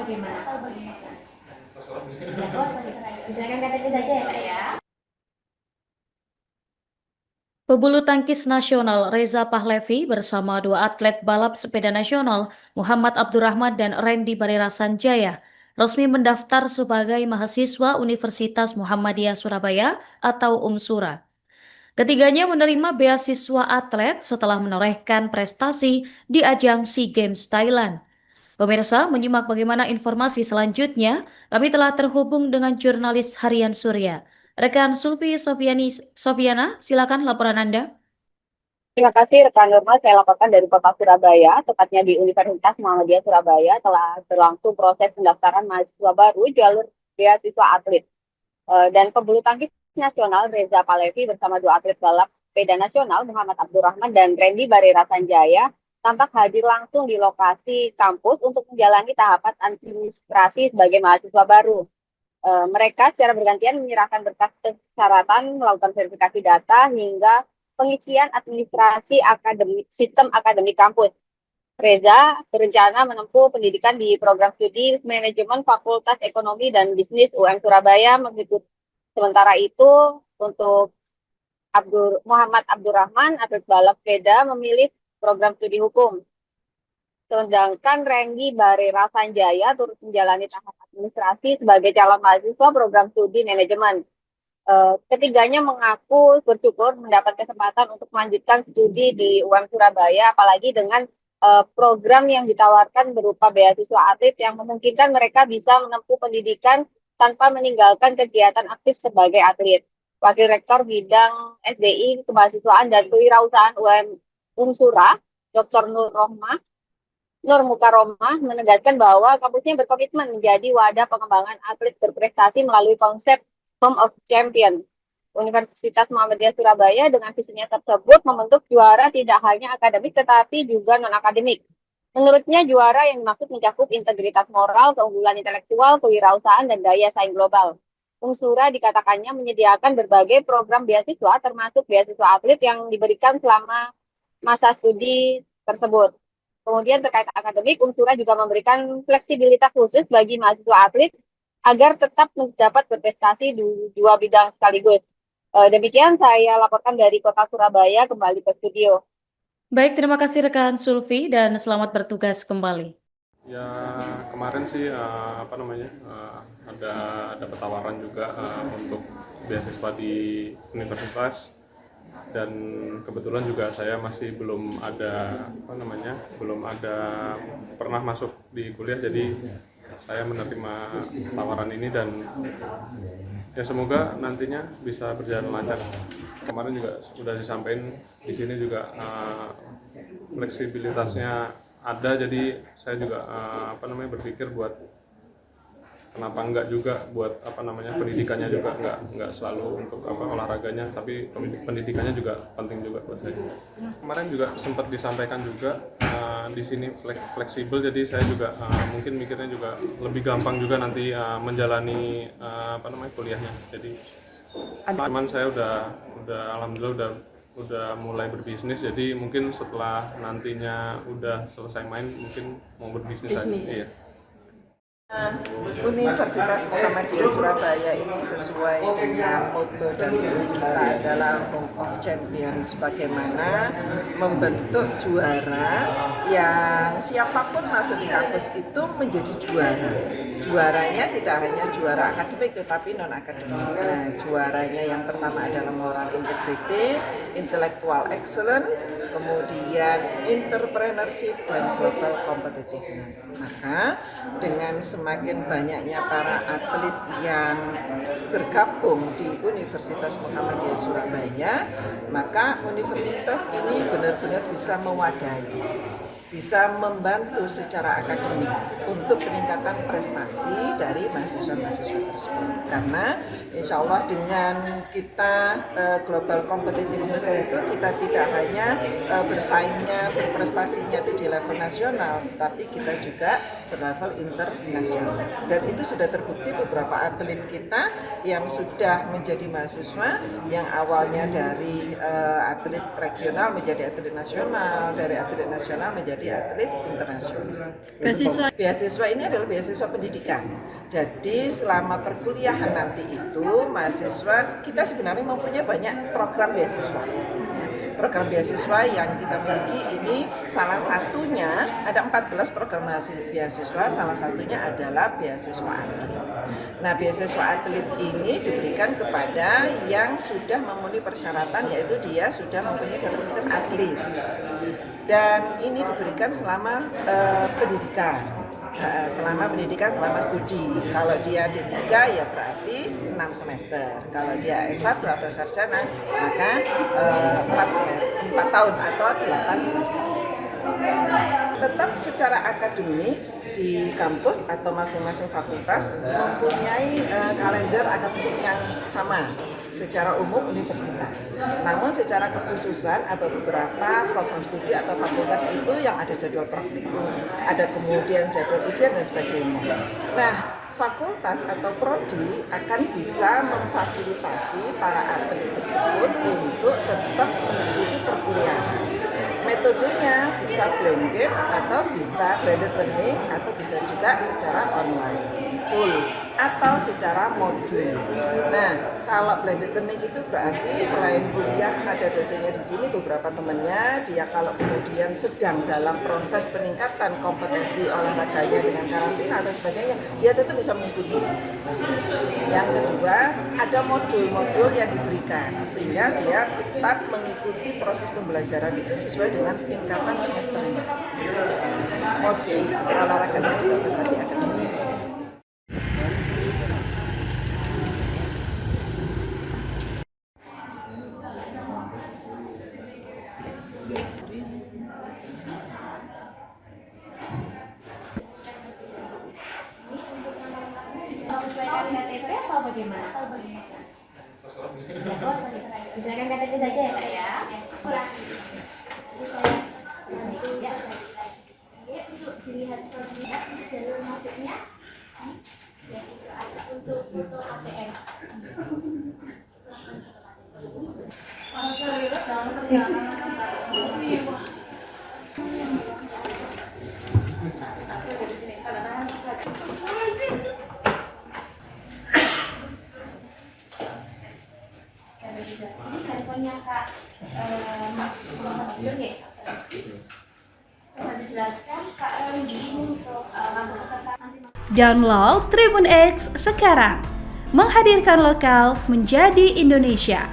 bagaimana? Silakan KTP saja ya Kak ya. Pebulu tangkis nasional Reza Pahlevi bersama dua atlet balap sepeda nasional Muhammad Abdurrahman dan Randy Barira Sanjaya resmi mendaftar sebagai mahasiswa Universitas Muhammadiyah Surabaya atau UMSURA. Ketiganya menerima beasiswa atlet setelah menorehkan prestasi di ajang SEA Games Thailand. Pemirsa, menyimak bagaimana informasi selanjutnya, kami telah terhubung dengan jurnalis Harian Surya. Rekan Sulfi Sofiana, silakan laporan Anda. Terima kasih rekan Nurma, saya laporkan dari Kota Surabaya, tepatnya di Universitas Muhammadiyah Surabaya telah berlangsung proses pendaftaran mahasiswa baru jalur beasiswa atlet. Dan pebulu tangkis nasional Reza Palevi bersama dua atlet balap sepeda nasional Muhammad Abdurrahman dan Randy Barira Sanjaya tampak hadir langsung di lokasi kampus untuk menjalani tahapan administrasi sebagai mahasiswa baru. Mereka secara bergantian menyerahkan berkas persyaratan, melakukan verifikasi data, hingga pengisian administrasi akademik sistem akademik kampus. Reza berencana menempuh pendidikan di program studi manajemen Fakultas Ekonomi dan Bisnis UM Surabaya. Sementara itu, untuk Muhammad Abdurrahman, atlet balap sepeda, memilih program studi hukum. Sedangkan Randy Barira Sanjaya turut menjalani tahap administrasi sebagai calon mahasiswa program studi manajemen. Ketiganya mengaku bersyukur mendapat kesempatan untuk melanjutkan studi di UM Surabaya, apalagi dengan program yang ditawarkan berupa beasiswa atlet yang memungkinkan mereka bisa menempuh pendidikan tanpa meninggalkan kegiatan aktif sebagai atlet. Wakil Rektor Bidang SDI, Kemahasiswaan dan Kewirausahaan UM Unsura, Dr. Nur Mukaromah menegaskan bahwa kampusnya berkomitmen menjadi wadah pengembangan atlet berprestasi melalui konsep Home of Champion. Universitas Muhammadiyah Surabaya dengan visinya tersebut membentuk juara tidak hanya akademik tetapi juga non-akademik. Menurutnya juara yang dimaksud mencakup integritas moral, keunggulan intelektual, kewirausahaan, dan daya saing global. Unsura dikatakannya menyediakan berbagai program beasiswa termasuk beasiswa atlet yang diberikan selama masa studi tersebut. Kemudian terkait akademik, Unsura juga memberikan fleksibilitas khusus bagi mahasiswa atlet agar tetap dapat berprestasi di dua bidang sekaligus. Demikian saya laporkan dari Kota Surabaya, kembali ke studio. Baik, terima kasih rekan Sulfi dan selamat bertugas kembali. Ya kemarin sih ada tawaran juga untuk beasiswa di universitas, dan kebetulan juga saya masih belum ada pernah masuk di kuliah, jadi saya menerima tawaran ini dan ya semoga nantinya bisa berjalan lancar. Kemarin juga sudah disampaikan di sini juga fleksibilitasnya ada, jadi saya juga berpikir buat kenapa enggak juga buat pendidikannya juga enggak selalu untuk olahraganya, tapi pendidikannya juga penting juga buat saya. Kemarin juga sempat disampaikan juga di sini fleksibel, jadi saya juga mungkin mikirnya juga lebih gampang juga nanti menjalani kuliahnya. Jadi teman saya udah alhamdulillah udah mulai berbisnis, jadi mungkin setelah nantinya udah selesai main mungkin mau berbisnis aja. Iya. Universitas Muhammadiyah Surabaya ini sesuai dengan motto dan visi kita adalah Home of Champions, bagaimana membentuk juara yang siapapun masuk di kampus itu menjadi juara. Juaranya tidak hanya juara akademik tetapi non akademik. Nah, juaranya yang pertama adalah moral integrity, intellectual excellence, kemudian entrepreneurship dan global competitiveness. Maka dengan semakin banyaknya para atlet yang bergabung di Universitas Muhammadiyah Surabaya, maka universitas ini benar-benar bisa mewadahi, bisa membantu secara akademik untuk peningkatan prestasi dari mahasiswa-mahasiswa tersebut. Karena insya Allah dengan kita global competitiveness itu kita tidak hanya bersaingnya, berprestasinya itu di level nasional, tapi kita juga berlevel internasional. Dan itu sudah terbukti beberapa atlet kita yang sudah menjadi mahasiswa, yang awalnya dari atlet regional menjadi atlet nasional, dari atlet nasional menjadi menjadi atlet internasional. Beasiswa Ini adalah beasiswa pendidikan. Jadi selama perkuliahan nanti itu mahasiswa kita sebenarnya mempunyai banyak program beasiswa. Program beasiswa yang kita miliki ini salah satunya ada 14 program beasiswa, salah satunya adalah beasiswa atlet. Nah, beasiswa atlet ini diberikan kepada yang sudah memenuhi persyaratan, yaitu dia sudah mempunyai sertifikat atlet. Dan ini diberikan selama pendidikan. Selama studi. Kalau dia D3 ya berarti 6 semester. Kalau dia S1 atau sarjana maka 4 tahun atau 8 semester. Tetap secara akademik di kampus atau masing-masing fakultas mempunyai kalender akademik yang sama secara umum universitas. Namun secara kekhususan ada beberapa program studi atau fakultas itu yang ada jadwal praktikum, ada kemudian jadwal ujian dan sebagainya. Nah, fakultas atau prodi akan bisa memfasilitasi para atlet tersebut untuk tetap mengikuti perkuliahan. Metodenya bisa blended atau bisa blended learning atau bisa juga secara online full atau secara modul. Nah, kalau blended learning itu berarti selain kuliah ada dosennya di sini, beberapa temannya, dia kalau kemudian sedang dalam proses peningkatan kompetensi olahraganya dengan karantina atau sebagainya, dia tetap bisa mengikuti. Yang kedua, ada modul-modul yang diberikan sehingga dia tetap mengikuti proses pembelajaran itu sesuai dengan tingkatan semesternya. Modul olahraganya juga prestasi akademik. Sesuaikan KTP atau bagaimana? Sesuaikan KTP saja ya Kak ya. Dilihat jalur masuknya untuk foto ATM. Jangan perjalanan. Handphonenya Kak Muhammad ya. Saya jelaskan Kak Randy untuk kartu peserta nanti. Download Tribun X sekarang, menghadirkan lokal menjadi Indonesia.